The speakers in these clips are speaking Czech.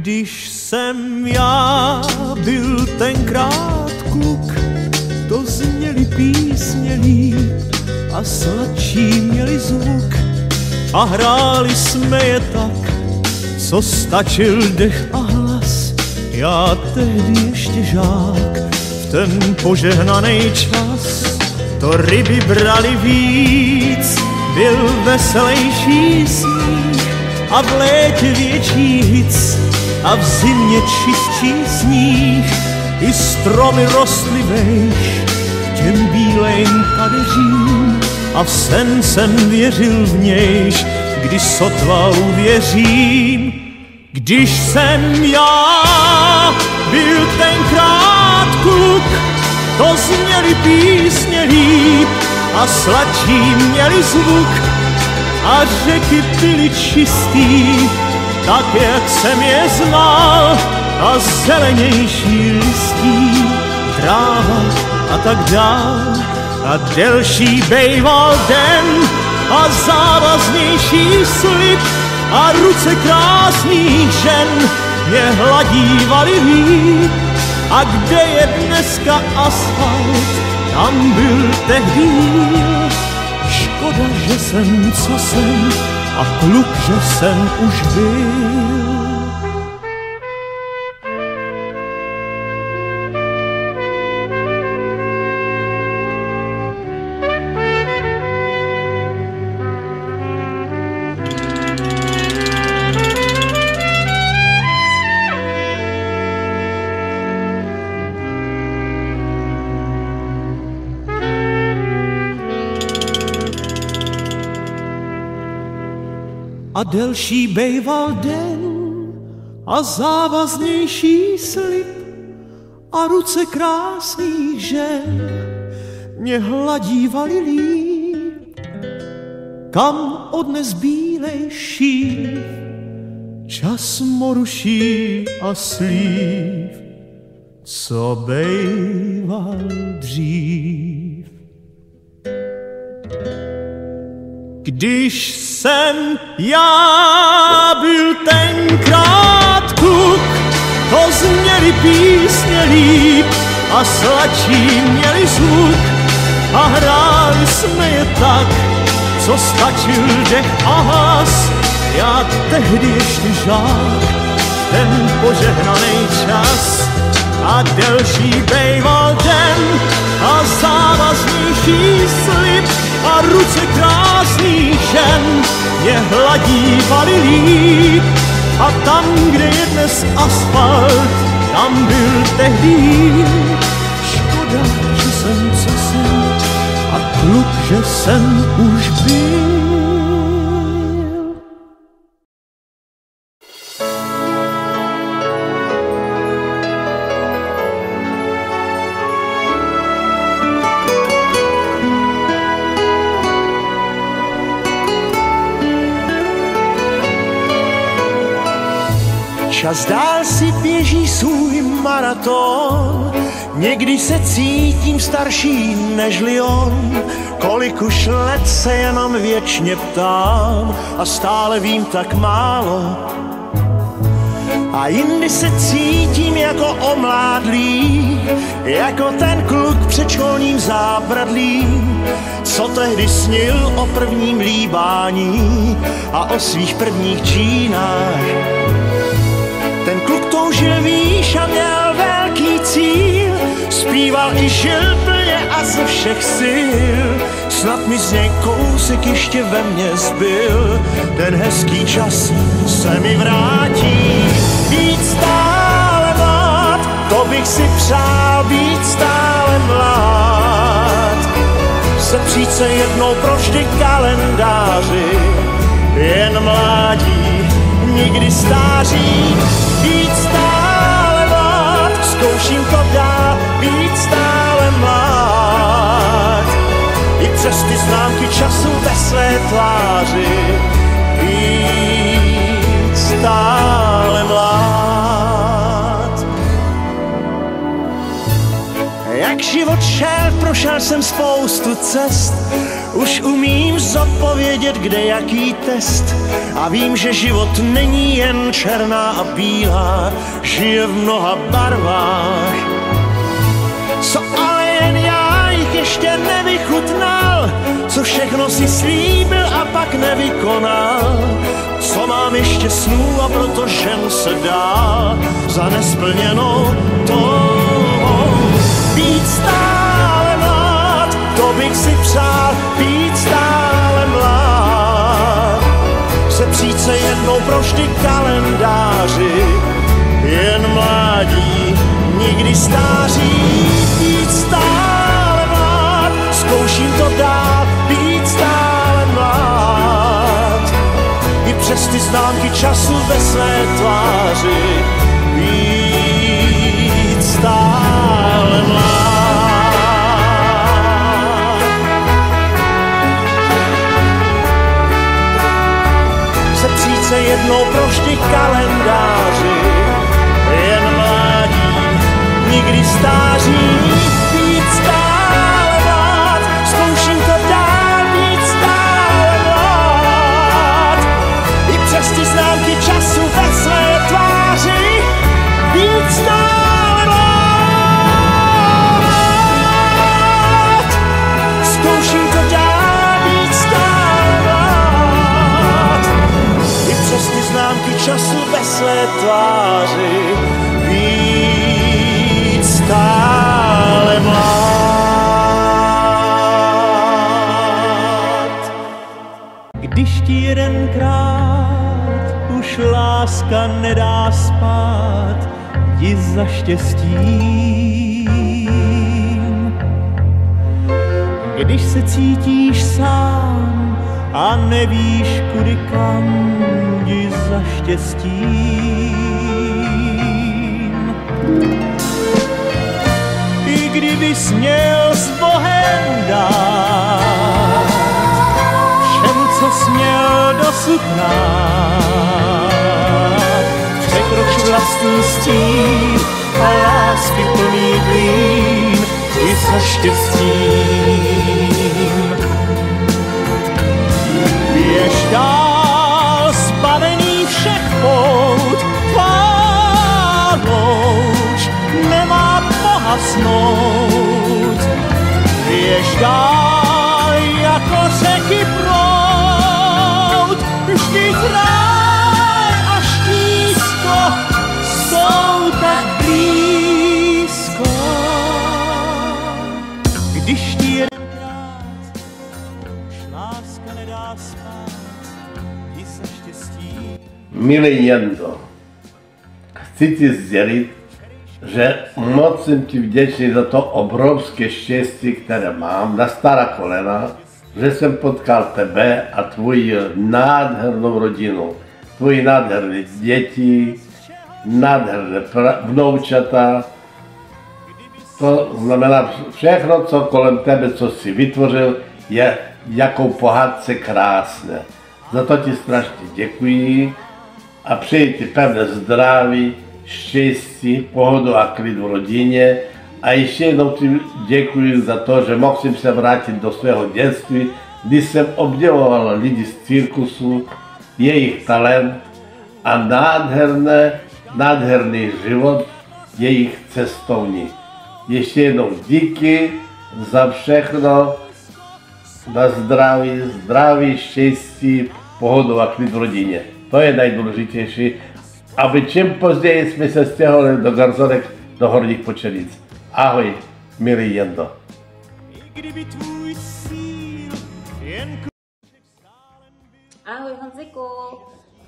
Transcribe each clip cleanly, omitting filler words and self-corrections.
Když jsem já byl tenkrát kluk, to zněly písně líp a sladší měli zvuk a hráli jsme je tak, co stačil dech a hlas. Já tehdy ještě žák, v ten požehnaný čas, to ryby brali víc, byl veselejší sníh a v létě větší hic a v zimě čistší sníh. I stromy rostly vejš těm bílejm kadeřím a v sen jsem věřil v nějž, když sotva uvěřím. Když jsem já byl tenkrát kluk, to zněly písně líp a sladší měli zvuk a řeky byly čistý, tak jak jsem je znal, a zelenější listí, tráva a tak dál. A delší bejval den a závaznější slib a ruce krásných žen mě hladívaly líp. A kde je dneska asfalt, tam byl tehdy míl. Škoda, že jsem, co jsem, a kluk, že jsem už byl. A delší bejval den a závaznější slib a ruce krásných žen mě hladívaly líp. Kam odnes bílejší čas moruší a slív, co bejval dřív. Když jsem já byl tenkrát kluk, to zněly písně líp a sladší měli zvuk a hráli jsme je tak, co stačil dech a hlas. Já tehdy ještě žák, ten požehnaný čas a delší bejval den a závaznější slib a ruce krásných žen mě hladívaly líp. A tam, kde je dnes asfalt, tam byl tehdy. Škoda, že jsem, co jsem, a kluk, že jsem už byl. Čas dál si běží svůj maraton, někdy se cítím starší nežli on. Kolik už let se jenom věčně ptám a stále vím tak málo. A jindy se cítím jako omládlý, jako ten kluk před školním zábradlím, co tehdy snil o prvním líbání a o svých prvních džínách. Ten kluk toužil výš a měl velký cíl, zpíval i žil plně a ze všech sil. Snad mi z něj kousek ještě ve mně zbyl, ten hezký čas se mi vrátí. Být stále mlád, to bych si přál, být stále mlád. Sepřít se jednou provždy kalendáři, jen mládí, nikdy stáří. Být stále mlád, zkouším to dál, být stále mlád. I přes ty známky času ve své tváři, být stále mlád. Jak život šel, prošel jsem spoustu cest, Už umím zodpovědět, kde jaký test a vím, že život není jen černá a bílá, žije v mnoha barvách. Co ale jen já jich ještě nevychutnal, co všechno si slíbil a pak nevykonal, co mám ještě snů a proto žen se dá za nesplněnou touhou. Být stále mlád, to bych si přál, být stále mlád. Sepřít se jednou pro vždy kalendáři, jen mládí, nikdy stáří. Být stále mlád, zkouším to dál, být stále mlád. I přes ty známky času ve své tváři, být stále mlád. Sepřít se jednou pro vždy kalendáři, jen mládí, nikdy stáří. Být stále mlád, zkouším to dál, být stále mlád. I přes ty známky času ve své tváři, být stále mlád. Zkouším to dál, být stále mlád. I přes ty známky času ve své tváři, být stále mlád. Když ti jedenkrát už láska nedá spát, jdi za štěstím. Když se cítíš sám a nevíš kudy kam, jdi za štěstím. I kdybys měl s Bohem dát všemu, co jsi měl dosud dát, překroč vlastní stín a lásky plný klín, i za štěstím. Běž dál, zbavený všech pout, tvá louč nemá pohasnout. Běž dál jako řeky proud, vždyť ráj a štístko jsou tak blízko. Když ti jedenkrát už láska nedá spát, jdi za štěstí. Milý Jendo, chci ti sdělit, že moc jsem ti vděčný za to obrovské štěstí, které mám na stará kolena, že jsem potkal tebe a tvoji nádhernou rodinu, tvoji nádherné děti, nádherné vnoučata. To znamená všechno, co kolem tebe, co jsi vytvořil, je jako pohádce krásné. Za to ti strašně děkuji a přeji ti pevné zdraví, štěstí, pohodu a klid v rodině. A ještě jednou ti děkuji za to, že mohl jsem se vrátit do svého dětství, kdy jsem obdivoval lidi z cirkusu, jejich talent a nádherný život jejich cestovní. Ještě jednou díky za všechno, na zdraví, štěstí, pohodu a klid v rodině. To je nejdůležitější, aby čím později jsme se stěhovali do Garzonek, do Horních Počernic. Ahoj, milý Jendo. Ahoj Honziku.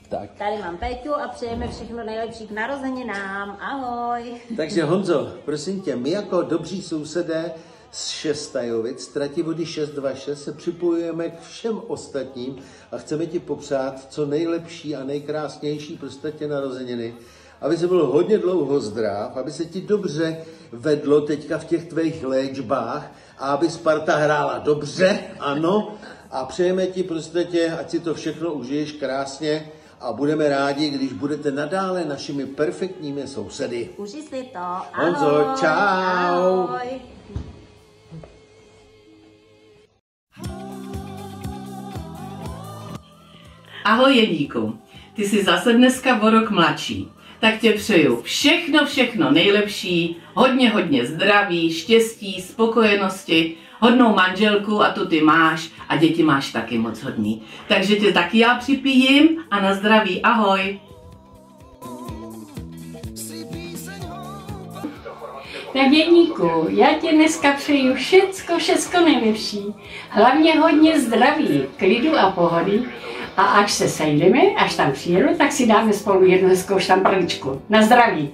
Tak. Tady mám Péťu a přejeme všechno nejlepší k narozeninám. Ahoj. Takže Honzo, prosím tě, my jako dobří sousedé z Šestajovic, trati vody 626, se připojujeme k všem ostatním a chceme ti popřát co nejlepší a nejkrásnější prostě narozeniny, aby se byl hodně dlouho zdrav, aby se ti dobře vedlo teďka v těch tvých léčbách a aby Sparta hrála dobře, ano, a přejeme ti prostě, ať si to všechno užiješ krásně a budeme rádi, když budete nadále našimi perfektními sousedy. Uži si to. Honzo, Ahoj. čau. Ahoj. Ahoj Jeníku, ty jsi zase dneska o rok mladší. Tak tě přeju všechno nejlepší, hodně zdraví, štěstí, spokojenosti, hodnou manželku a tu ty máš a děti máš taky moc hodný. Takže tě taky já připijím a na zdraví, ahoj. Tak Jeníku, já ti dneska přeju všecko nejlepší. Hlavně hodně zdraví, klidu a pohody. A až se sejdeme, až tam přijedu, tak si dáme spolu jednu hezkou štamprličku. Na zdraví.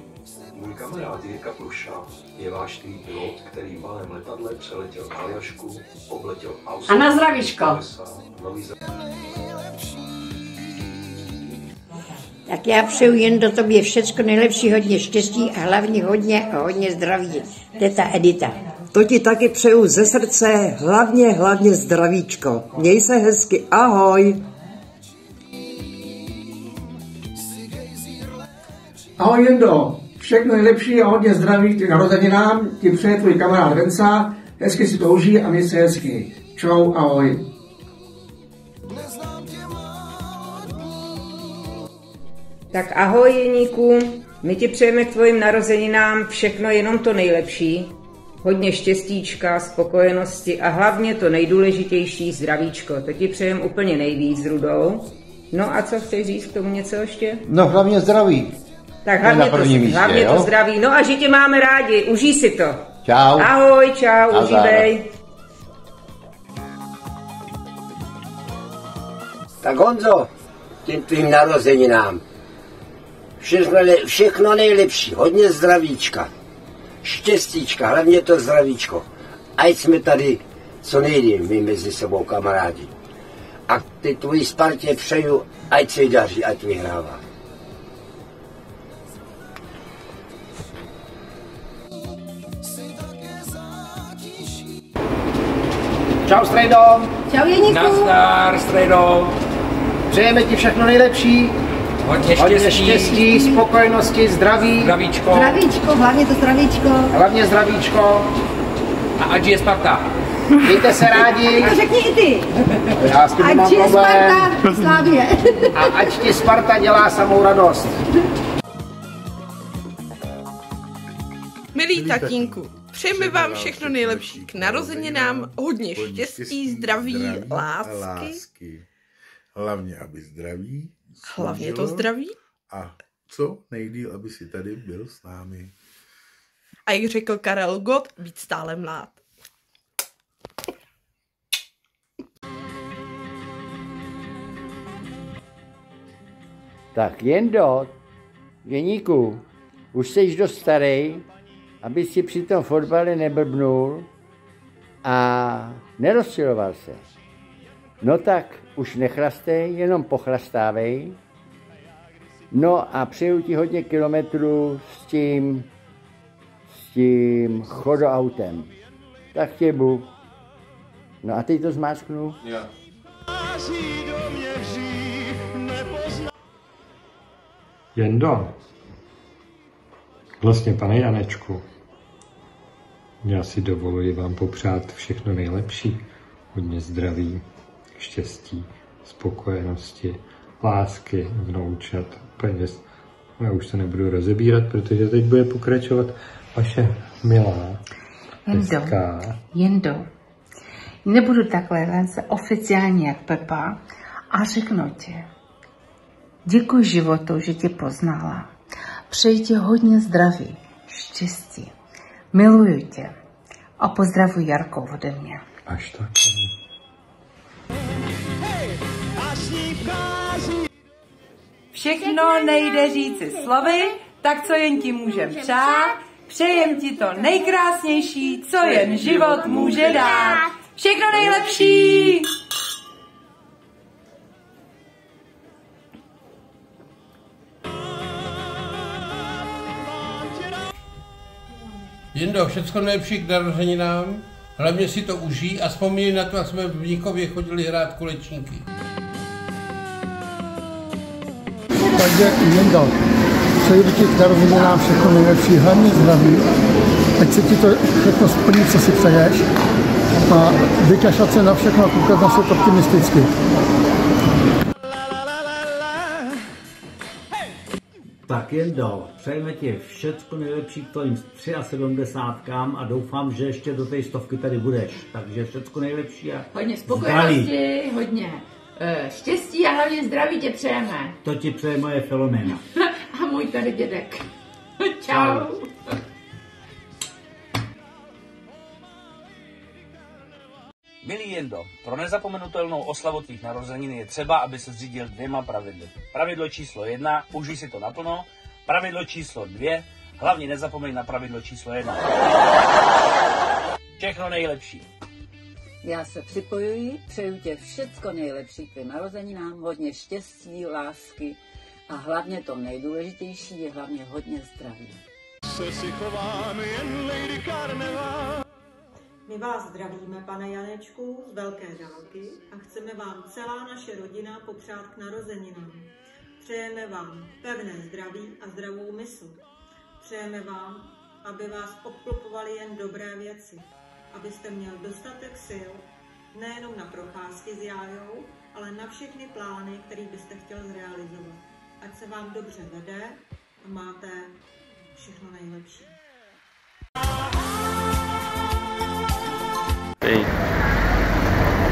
Můj kamarád Jirka Pruša je vášnivý pilot, který malém letadle přeletěl Aljašku, obletěl Austrálii. A na zdravíčko. Tak já přeju jen do tobě všecko nejlepší, hodně štěstí a hlavně hodně zdraví. Teta Edita. To ti taky přeju ze srdce, hlavně zdravíčko. Měj se hezky, ahoj. Ahoj Jendo, všechno nejlepší a hodně zdraví k narozeninám, ti přeje tvůj kamarád Venca, hezky si to užij a měj se hezky. Čau, ahoj. Tak ahoj Jeníku, my ti přejeme k tvojim narozeninám všechno jenom to nejlepší. Hodně štěstíčka, spokojenosti a hlavně to nejdůležitější zdravíčko. To ti přejeme úplně nejvíc s Rudou. No a co chceš říct k tomu něco ještě? No hlavně zdraví. Tak hlavně to zdraví. No a že tě máme rádi, užij si to. Čau. Ahoj, čau, užívej. Tak Honzo, tím tvým narozeninám. Všechno nejlepší, hodně zdravíčka, štěstíčka, hlavně to zdravíčko. Ať jsme tady co nejdýl, my mezi sebou kamarádi. A ty tvojí Spartě přeju, ať se daří, ať vyhrává. Čau Strejdo. Čau Jeníku. Nazdar Strejdo. Přejeme ti všechno nejlepší. Hodně štěstí, spokojenosti, zdraví. Zdravíčko, hlavně to zdravíčko. Hlavně zdravíčko. A ať je Sparta. Mějte se rádi. A řekni i ty. Já s tím nemám problém. Sparta, Slávě. A ať ti Sparta dělá samou radost. Milí tatínku, přejeme vám všechno nejlepší k narozeninám, hodně štěstí, zdraví, lásky. Hlavně, aby zdraví. Hlavně to zdraví. A co nejdýl, aby si tady byl s námi. A jak řekl Karel Gott, být stále mlád. Tak Jeníku, už jsi dost starý, aby si při tom fotbale neblbnul a nerozčiloval se. No tak, už nechlastej, jenom pochlastávej. No a přeju ti hodně kilometrů s tím chodoautem. Tak tě bu. No a teď to zmáčknu. Jo. Jendo, vlastně pane Janečku, já si dovoluji vám popřát všechno nejlepší. Hodně zdraví, štěstí, spokojenosti, lásky, vnoučat, peněz. Já už to nebudu rozebírat, protože teď bude pokračovat vaše milá, hezká... Jendo, nebudu takhle velice oficiálně jak Pepa a řeknu ti. Děkuji životu, že tě poznala. Přeji ti hodně zdraví, štěstí. Miluju tě a pozdravuji Jarkou ode mě. Až tak. Všechno nejde říci slovy, tak co jen ti můžem přát. Přejem ti to nejkrásnější, co jen život může dát. Všechno nejlepší! Jendo, všecko nejlepší k narozeninám, hlavně si to užij a vzpomínej na to, jak jsme v Mníchově chodili hrát kulečníky. Takže Jendo, přeji ti k narozeninám všechno nejlepší, hlavně zdraví, ať se ti to všechno splní, co si přeješ a vykašlat se na všechno a koukat na svět optimisticky. Tak Jendo, přejeme ti všecko nejlepší k tvojim 73 a doufám, že ještě do té 100 tady budeš. Takže všecko nejlepší a hodně spokojenosti, hodně štěstí a hlavně zdraví tě přejeme. To ti přeje moje Filomena. A můj tady dědek. Čau. Milý Jendo, pro nezapomenutelnou oslavu tvých narozenin je třeba, aby se zřídil 2 pravidly. Pravidlo číslo 1, užij si to naplno. Pravidlo číslo 2, hlavně nezapomeň na pravidlo číslo 1. Všechno nejlepší. Já se připojuji, přeju tě všecko nejlepší k narozeninám, hodně štěstí, lásky a hlavně to nejdůležitější je hlavně hodně zdraví. Se si chováme jen Lady Carneva. My vás zdravíme, pane Janečku, z velké dálky a chceme vám celá naše rodina popřát k narozeninám. Přejeme vám pevné zdraví a zdravou mysl. Přejeme vám, aby vás obklopovaly jen dobré věci, abyste měl dostatek sil nejenom na procházky s Jájou, ale na všechny plány, které byste chtěl zrealizovat. Ať se vám dobře vede a máte všechno nejlepší.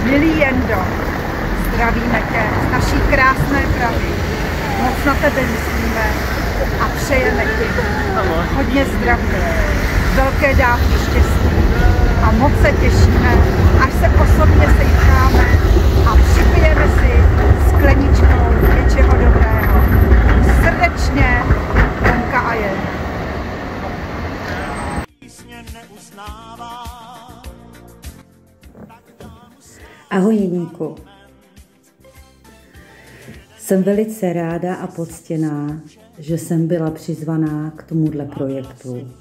Milý Jendo, zdravíme tě z naší krásné Prahy. Moc na tebe myslíme a přejeme ti hodně zdraví, velké dávky štěstí a moc se těšíme, až se osobně setkáme a připijeme si skleničkou něčeho dobrého. Srdečně, Tomka a Jen. Ahoj Jeníku. Jsem velice ráda a poctěná, že jsem byla přizvaná k tomuhle projektu.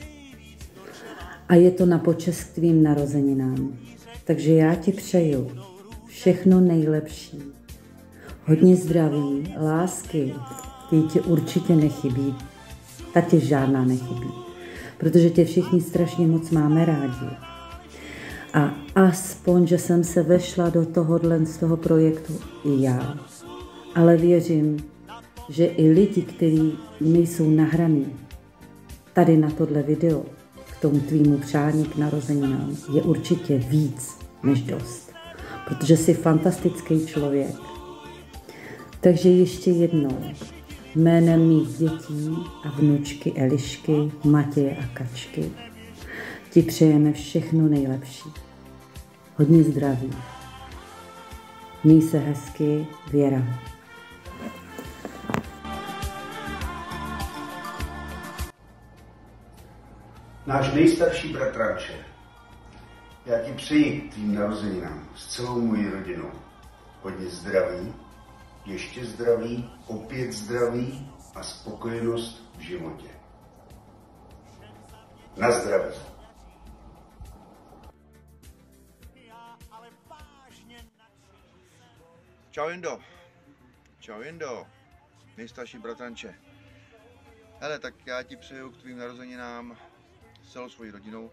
A je to na počest k tvým narozeninám. Takže já ti přeju všechno nejlepší. Hodně zdraví, lásky, ty ti určitě nechybí. Ta ti žádná nechybí. Protože tě všichni strašně moc máme rádi. A aspoň, že jsem se vešla do tohohle z toho projektu i já. Ale věřím, že i lidi, kteří nejsou nahraný tady na tohle video, k tomu tvýmu přání k narozeninám, je určitě víc než dost. Protože jsi fantastický člověk. Takže ještě jednou, jménem mých dětí a vnučky Elišky, Matěje a Kačky, ti přejeme všechno nejlepší. Hodně zdraví. Měj se hezky, Věra. Náš nejstarší bratranče, já ti přeji k tvým narozeninám s celou mojí rodinou hodně zdraví, ještě zdraví, opět zdraví a spokojenost v životě. Na zdraví. Čau Jendo. Čau Jendo. Nejstarší bratranče. Hele, tak já ti přeju k tvým narozeninám s celou svojí rodinou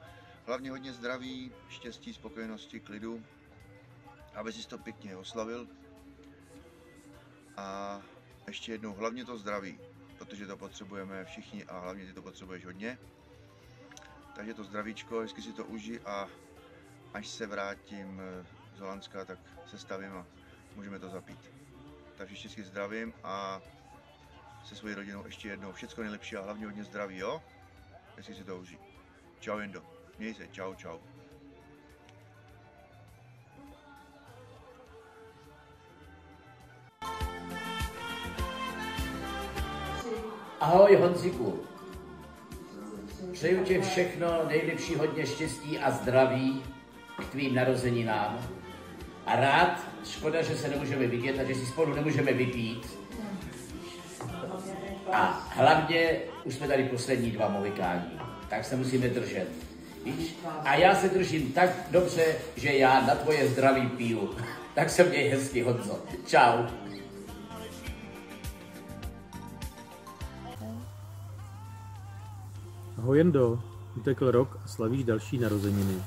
hlavně hodně zdraví, štěstí, spokojenosti, klidu, aby si to pěkně oslavil. A ještě jednou hlavně to zdraví, protože to potřebujeme všichni a hlavně ty to potřebuješ hodně. Takže to zdravíčko, hezky si to užij a až se vrátím z Holandska, tak se stavím a můžeme to zapít. Takže všichni zdravím a se svojí rodinou ještě jednou všecko nejlepší a hlavně hodně zdraví, jo? Hezky si to užij. Čau Jendo, měj se, čau, čau. Ahoj Honzíku, přeju ti všechno nejlepší, hodně štěstí a zdraví k tvým narozeninám. A rád, škoda, že se nemůžeme vidět a že si spolu nemůžeme vypít. A hlavně už jsme tady poslední 2 movikání, tak se musíme držet. Víš? A já se držím tak dobře, že já na tvoje zdraví piju. Tak se měj hezky, Honzo. Čau. Ahoj Jendo, utekl rok a slavíš další narozeniny.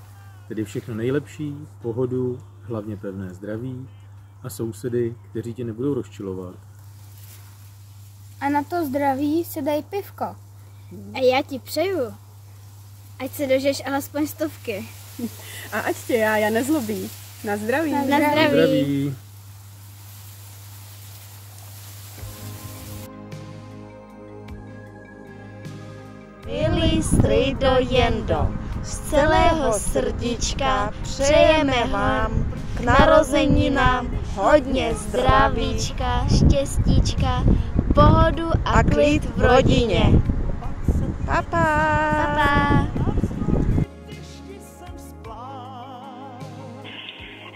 Tedy všechno nejlepší, pohodu, hlavně pevné zdraví a sousedy, kteří tě nebudou rozčilovat. A na to zdraví si dej pivko. A já ti přeju, ať se dožiješ alespoň 100. A ať tě Jája nezlobí. Na zdraví. Na zdraví. Milý strejdo Jendo, z celého srdíčka přejeme vám k narozeninám hodně zdravíčka, štěstíčka, pohodu a klid v rodině. Papa. Papa.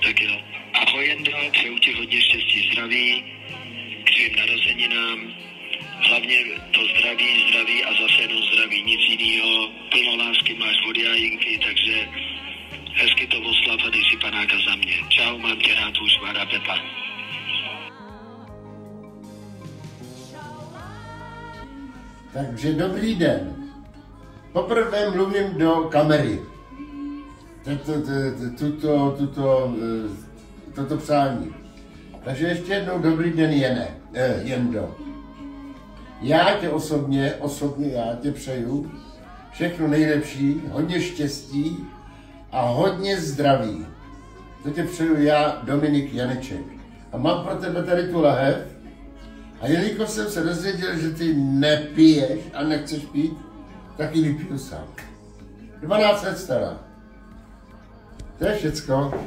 Tak jo, ahoj Jendo, přeju ti hodně štěstí, zdraví k tvým narozeninám. Hlavně to zdraví a zase jenom zdraví, nic jiného. Plno lásky máš od Jajinky, takže hezky to oslav a dej si panáka za mě. Čau, mám tě rád, už Mára Pepa. Takže dobrý den. Poprvé mluvím do kamery. Toto přání. Takže ještě jednou dobrý den, Jendo. Já tě osobně já tě přeju všechno nejlepší, hodně štěstí a hodně zdraví. To tě přeju já, Dominik Janeček. A mám pro tebe tady tu lahev. A jelikož jsem se dozvěděl, že ty nepiješ a nechceš pít, tak ji vypiju sám. 12 let stará. To je všecko.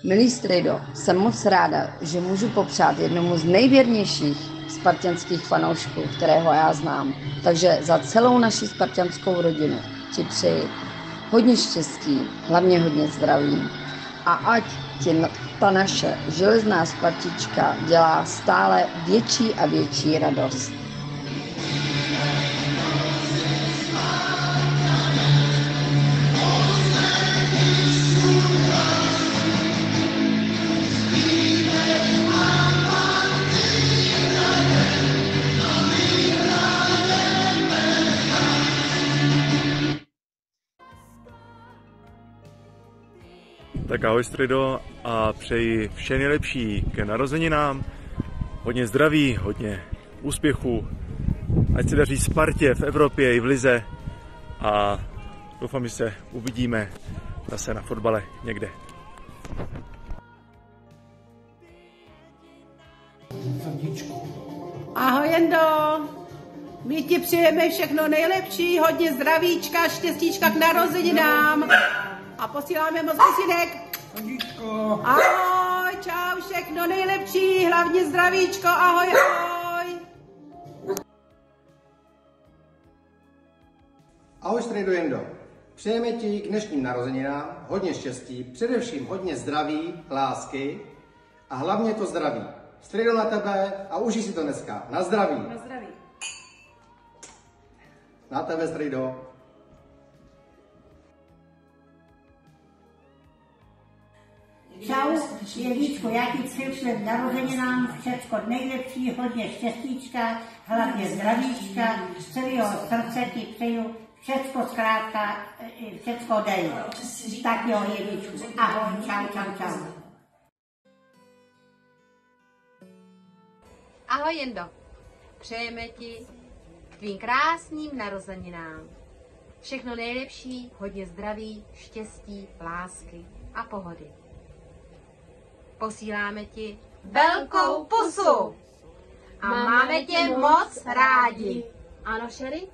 Milý strejdo, jsem moc ráda, že můžu popřát jednomu z nejvěrnějších spartanských fanoušků, kterého já znám. Takže za celou naši spartanskou rodinu ti přeji hodně štěstí, hlavně hodně zdraví. A ať ti ta naše železná Spartička dělá stále větší a větší radost. Tak ahoj strejdo a přeji vše nejlepší k narozeninám, hodně zdraví, hodně úspěchu, ať se daří Spartě v Evropě i v lize a doufám, že se uvidíme zase na fotbale někde. Ahoj Jendo, my ti přejeme všechno nejlepší, hodně zdravíčka, štěstíčka k narozeninám. A posíláme moc pusinek. Ahoj, čau, všechno nejlepší, hlavně zdravíčko, ahoj, ahoj. Ahoj strejdo Jendo, přejeme ti k dnešním narozeninám hodně štěstí, především hodně zdraví, lásky a hlavně to zdraví. Strejdo na tebe a užij si to dneska. Na zdraví. Na zdraví. Na tebe strejdo. Čau, Ježíčko, já ti přeju k narozeninám všecko nejlepší, hodně štěstíčka, hlavně zdravíčka, z celého srdce ti přeju všecko zkrátka, všecko dej. Tak jo, Ježíčku, ahoj, čau. Ahoj Jendo, přejeme ti k tvým krásným narozeninám všechno nejlepší, hodně zdraví, štěstí, lásky a pohody. Posíláme ti velkou pusu a máme tě moc rádi. Ano, Sherry?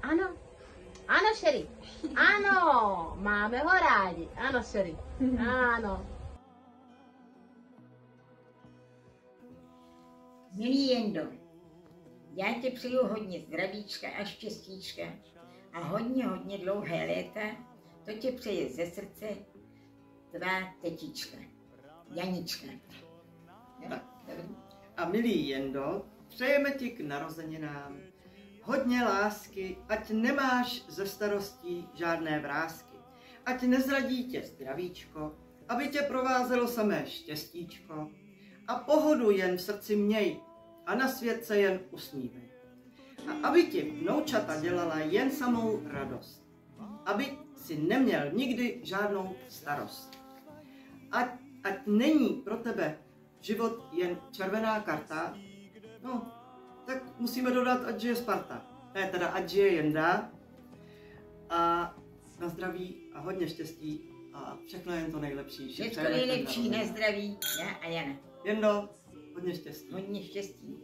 Ano, Sherry. Ano, máme ho rádi. Ano, Sherry. Ano. Milý Jendo, já ti přeju hodně zdravíčka a štěstíčka a hodně dlouhé léta. To ti přeje ze srdce tvá tetička, Janička. A milý Jendo, přejeme ti k narozeninám hodně lásky, ať nemáš ze starostí žádné vrásky, ať nezradí tě zdravíčko, aby tě provázelo samé štěstíčko a pohodu jen v srdci měj a na svět se jen usmívej. A aby ti vnoučata dělala jen samou radost, aby si neměl nikdy žádnou starost. Ať ať není pro tebe život jen červená karta, no, tak musíme dodat, ať žije Sparta. Ne, teda ať žije Jenda. A na zdraví a hodně štěstí a všechno jen to nejlepší. Všechno nejlepší na zdraví, já a Jana. Jendo, hodně štěstí. Hodně štěstí.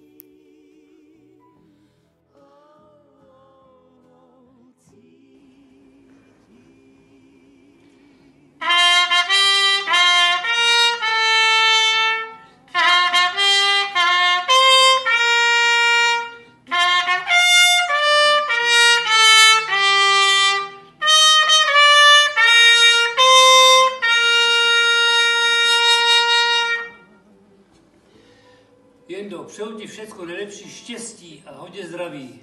Jendo, přeju ti všecko nejlepší štěstí a hodně zdraví.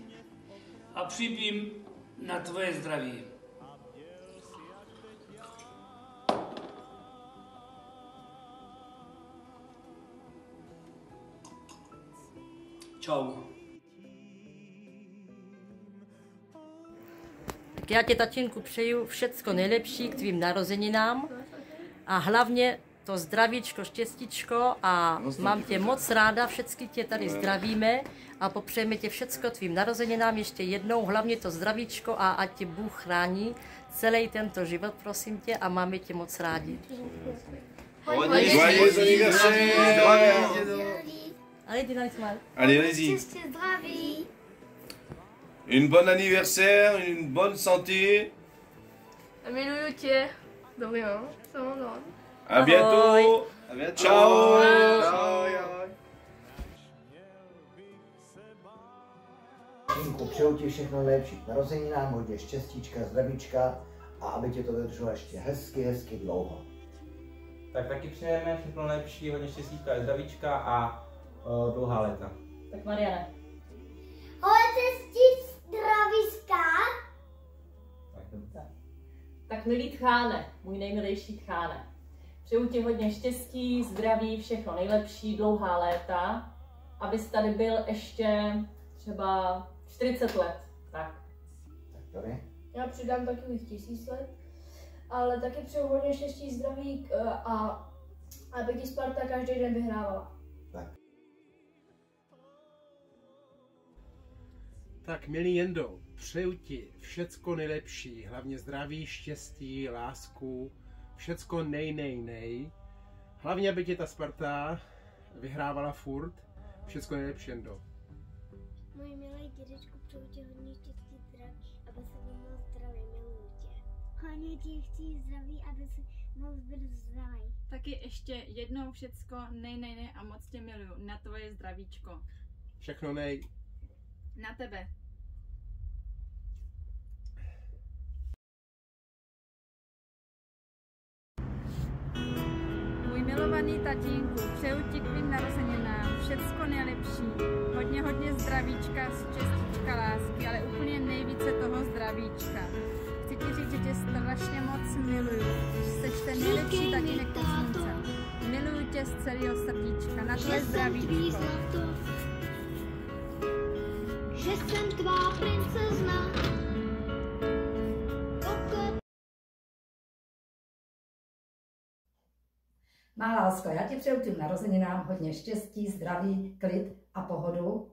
A připím na tvoje zdraví. Čau. Tak já ti, tatínku, přeju všecko nejlepší k tvým narozeninám a hlavně to zdravíčko, štěstíčko a mám tě moc ráda, všechny tě tady zdravíme a popřejeme tě všecko tvým narozeninám ještě jednou, hlavně to zdravíčko a ať tě Bůh chrání celý tento život, prosím tě, a máme tě moc rádi. Joyeux anniversaire! Allez, dis smile. Allez, vas-y. Une bonne anniversaire, une bonne santé. Miluju tě. Dobrý, no. À bientôt. À bientôt. Ciao. Jinku, přeju ti všechno nejlepší k narozeninám, hodně štěstíčka, zdravíčka a aby tě to vydrželo ještě hezky dlouho. Tak taky přejeme všechno nejlepší, hodně štěstíčka a zdravíčka a dlouhá léta. Tak Mariane. Hodně zdravíčka. Tak milý Tcháne, můj nejmilejší Tcháne. Přeju ti hodně štěstí, zdraví, všechno nejlepší, dlouhá léta, abys tady byl ještě třeba 40 let. Tak. Já přidám takových 1000 let, ale taky přeju hodně štěstí, zdraví a aby ti Sparta každý den vyhrávala. Tak milý Jendo, přeju ti všecko nejlepší, hlavně zdraví, štěstí, lásku, všecko nej. Hlavně, aby tě ta Sparta vyhrávala furt, všecko nejlepší, Jendo. Můj milý dědečku, přeju ti hodně štěstí, zdraví, aby se byl moc zdravý, miluju tě. Hodně ti chci zdraví, aby se moc byl zdravý. Taky ještě jednou všecko nej a moc tě miluju, na tvoje zdravíčko. Všechno nej. Na tebe. Můj milovaný tatínku, přeju ti k tvým narozeninám všecko nejlepší. Hodně zdravíčka, štěstíčka, lásky, ale úplně nejvíce toho zdravíčka. Chci ti říct, že tě strašně moc miluju. Jseš ten nejlepší tatínek pod sluncem. Miluju tě z celého srdíčka, na tvoje zdravíčko. Že jsem tvá princezna. Má lásko, já ti přeju tím narozeninám hodně štěstí, zdraví, klid a pohodu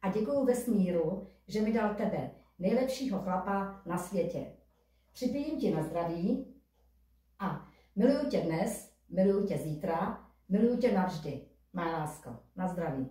a děkuju vesmíru, že mi dal tebe, nejlepšího chlapa na světě. Připijím ti na zdraví a miluju tě dnes, miluju tě zítra, miluju tě navždy. Má lásko, na zdraví.